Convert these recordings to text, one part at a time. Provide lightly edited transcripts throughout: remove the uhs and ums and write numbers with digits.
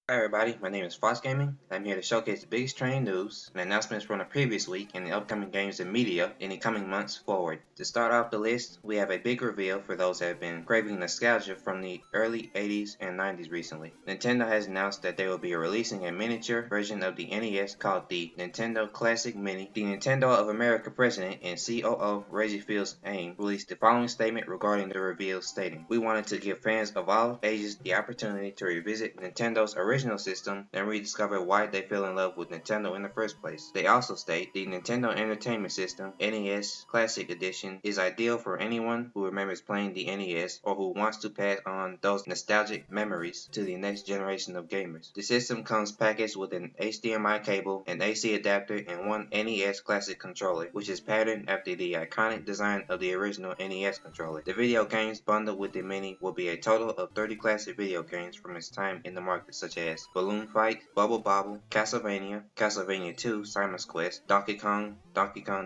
Hi everybody, my name is Fox Gaming. I'm here to showcase the biggest trending news and announcements from the previous week and the upcoming games and media in the coming months forward. To start off the list, we have a big reveal for those that have been craving nostalgia from the early 80s and 90s recently. Nintendo has announced that they will be releasing a miniature version of the NES called the Nintendo Classic Mini. The Nintendo of America president and COO Reggie Fils-Aime released the following statement regarding the reveal, stating, "We wanted to give fans of all ages the opportunity to revisit Nintendo's original system and rediscover why they fell in love with Nintendo in the first place." They also state, "The Nintendo Entertainment System NES Classic Edition is ideal for anyone who remembers playing the NES or who wants to pass on those nostalgic memories to the next generation of gamers." The system comes packaged with an HDMI cable, an AC adapter, and one NES Classic controller, which is patterned after the iconic design of the original NES controller. The video games bundled with the Mini will be a total of 30 classic video games from its time in the market, such as Balloon Fight, Bubble Bobble, Castlevania, Castlevania 2, Simon's Quest, Donkey Kong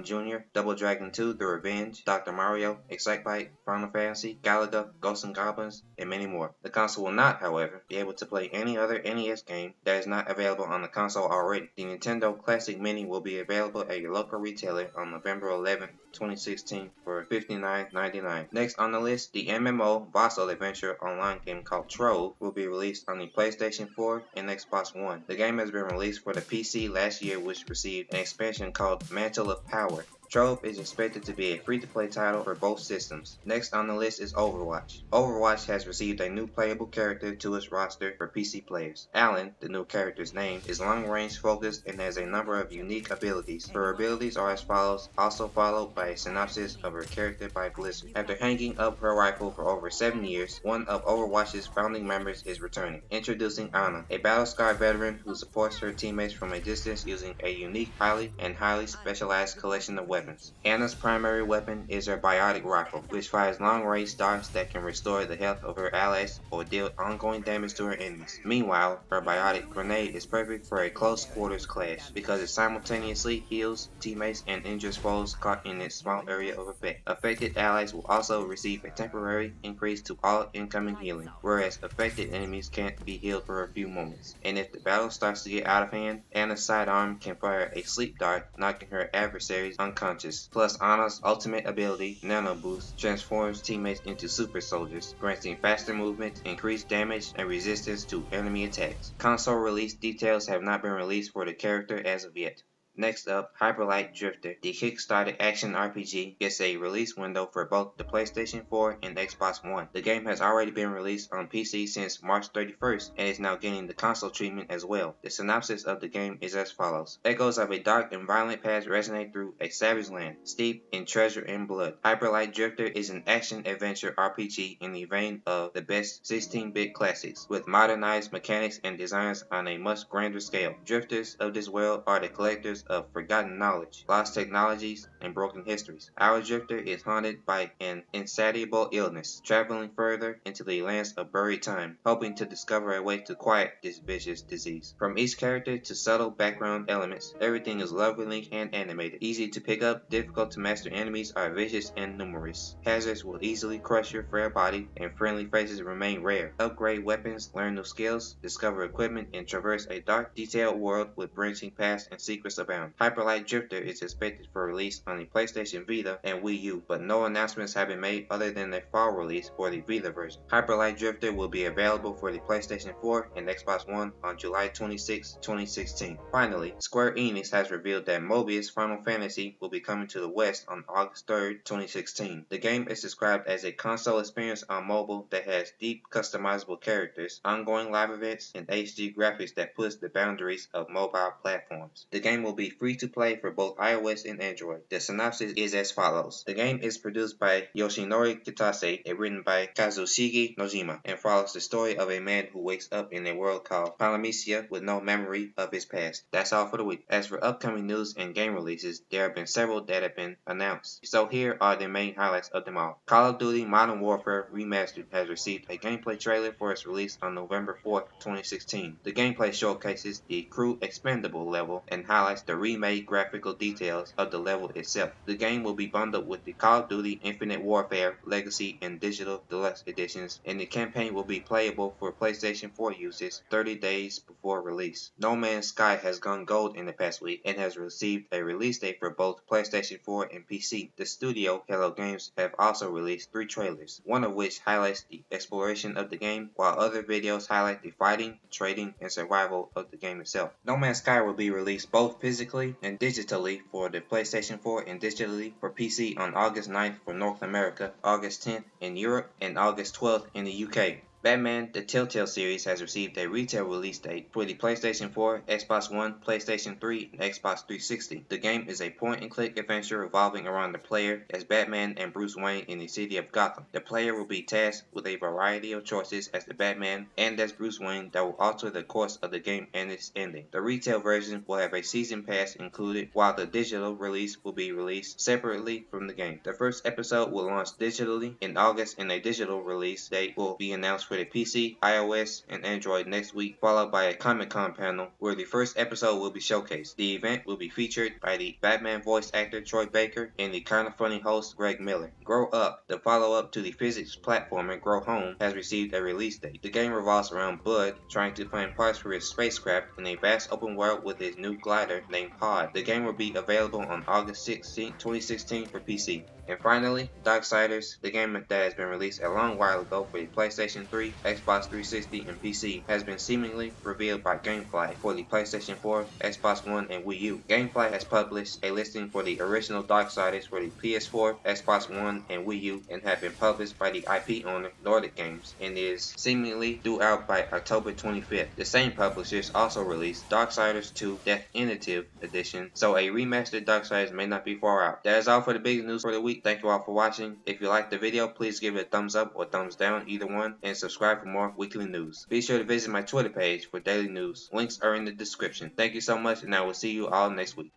Jr., Double Dragon 2, The Revenge, Dr. Mario, Excitebike, Final Fantasy, Galaga, Ghosts and Goblins, and many more. The console will not, however, be able to play any other NES game that is not available on the console already. The Nintendo Classic Mini will be available at your local retailer on November 11, 2016 for $59.99. Next on the list, the MMO Vassal Adventure online game called Trove will be released on the PlayStation 4 and Xbox One. The game has been released for the PC last year, which received an expansion called Mantle of Power. Trove is expected to be a free-to-play title for both systems. Next on the list is Overwatch. Overwatch has received a new playable character to its roster for PC players. Alan, the new character's name, is long-range focused and has a number of unique abilities. Her abilities are as follows, also followed by a synopsis of her character by Blizzard. After hanging up her rifle for over 7 years, one of Overwatch's founding members is returning. Introducing Ana, a battle-scarred veteran who supports her teammates from a distance using a unique, highly specialized collection of weapons. Ana's primary weapon is her biotic rifle, which fires long-range darts that can restore the health of her allies or deal ongoing damage to her enemies. Meanwhile, her biotic grenade is perfect for a close quarters clash because it simultaneously heals teammates and injures foes caught in its small area of effect. Affected allies will also receive a temporary increase to all incoming healing, whereas affected enemies can't be healed for a few moments. And if the battle starts to get out of hand, Ana's sidearm can fire a sleep dart, knocking her adversaries unconscious. Plus, Ana's ultimate ability, Nano Boost, transforms teammates into super soldiers, granting faster movement, increased damage, and resistance to enemy attacks. Console release details have not been released for the character as of yet. Next up, Hyperlight Drifter, the Kickstarter action RPG, gets a release window for both the PlayStation 4 and Xbox One. The game has already been released on PC since March 31st and is now getting the console treatment as well. The synopsis of the game is as follows. Echoes of a dark and violent past resonate through a savage land, steeped in treasure and blood. Hyperlight Drifter is an action-adventure RPG in the vein of the best 16-bit classics, with modernized mechanics and designs on a much grander scale. Drifters of this world are the collectors of forgotten knowledge, lost technologies, and broken histories. Our drifter is haunted by an insatiable illness, traveling further into the lands of buried time, hoping to discover a way to quiet this vicious disease. From each character to subtle background elements, everything is lovingly hand animated. Easy to pick up, difficult to master enemies are vicious and numerous. Hazards will easily crush your frail body, and friendly faces remain rare. Upgrade weapons, learn new skills, discover equipment, and traverse a dark, detailed world with branching paths and secrets abound. Hyperlight Drifter is expected for release on the PlayStation Vita and Wii U, but no announcements have been made other than a fall release for the Vita version. Hyperlight Drifter will be available for the PlayStation 4 and Xbox One on July 26, 2016. Finally, Square Enix has revealed that Mobius Final Fantasy will be coming to the West on August 3, 2016. The game is described as a console experience on mobile that has deep customizable characters, ongoing live events, and HD graphics that push the boundaries of mobile platforms. The game will be free to play for both iOS and Android. The synopsis is as follows. The game is produced by Yoshinori Kitase and written by Kazushige Nojima, and follows the story of a man who wakes up in a world called Polymesia with no memory of his past. That's all for the week. As for upcoming news and game releases, there have been several that have been announced. So here are the main highlights of them all. Call of Duty Modern Warfare Remastered has received a gameplay trailer for its release on November 4, 2016. The gameplay showcases the crew expendable level and highlights the remade graphical details of the level itself. The game will be bundled with the Call of Duty Infinite Warfare Legacy and Digital Deluxe editions, and the campaign will be playable for PlayStation 4 users 30 days before release. No Man's Sky has gone gold in the past week and has received a release date for both PlayStation 4 and PC. The studio, Hello Games, have also released 3 trailers, one of which highlights the exploration of the game, while other videos highlight the fighting, trading, and survival of the game itself. No Man's Sky will be released both physically and digitally for the PlayStation 4 and digitally for PC on August 9th for North America, August 10th in Europe, and August 12th in the UK. Batman: The Telltale series has received a retail release date for the PlayStation 4, Xbox One, PlayStation 3, and Xbox 360. The game is a point-and-click adventure revolving around the player as Batman and Bruce Wayne in the city of Gotham. The player will be tasked with a variety of choices as the Batman and as Bruce Wayne that will alter the course of the game and its ending. The retail version will have a season pass included, while the digital release will be released separately from the game. The first episode will launch digitally in August, and a digital release date will be announced for the PC, iOS, and Android next week, followed by a Comic-Con panel where the first episode will be showcased. The event will be featured by the Batman voice actor Troy Baker and the Kinda Funny host Greg Miller. Grow Up, the follow-up to the physics platformer Grow Home, has received a release date. The game revolves around Bud trying to find parts for his spacecraft in a vast open world with his new glider named Pod. The game will be available on August 16, 2016 for PC. And finally, Darksiders, the game that has been released a long while ago for the PlayStation 3, Xbox 360, and PC, has been seemingly revealed by Gamefly for the PlayStation 4, Xbox One, and Wii U. Gamefly has published a listing for the original Darksiders for the PS4, Xbox One, and Wii U, and have been published by the IP owner Nordic Games, and is seemingly due out by October 25th. The same publishers also released Darksiders 2 Definitive Edition, so a remastered Darksiders may not be far out. That is all for the big news for the week. Thank you all for watching. If you liked the video, please give it a thumbs up or thumbs down, either one, and subscribe for more weekly news. Be sure to visit my Twitter page for daily news. Links are in the description. Thank you so much, and I will see you all next week.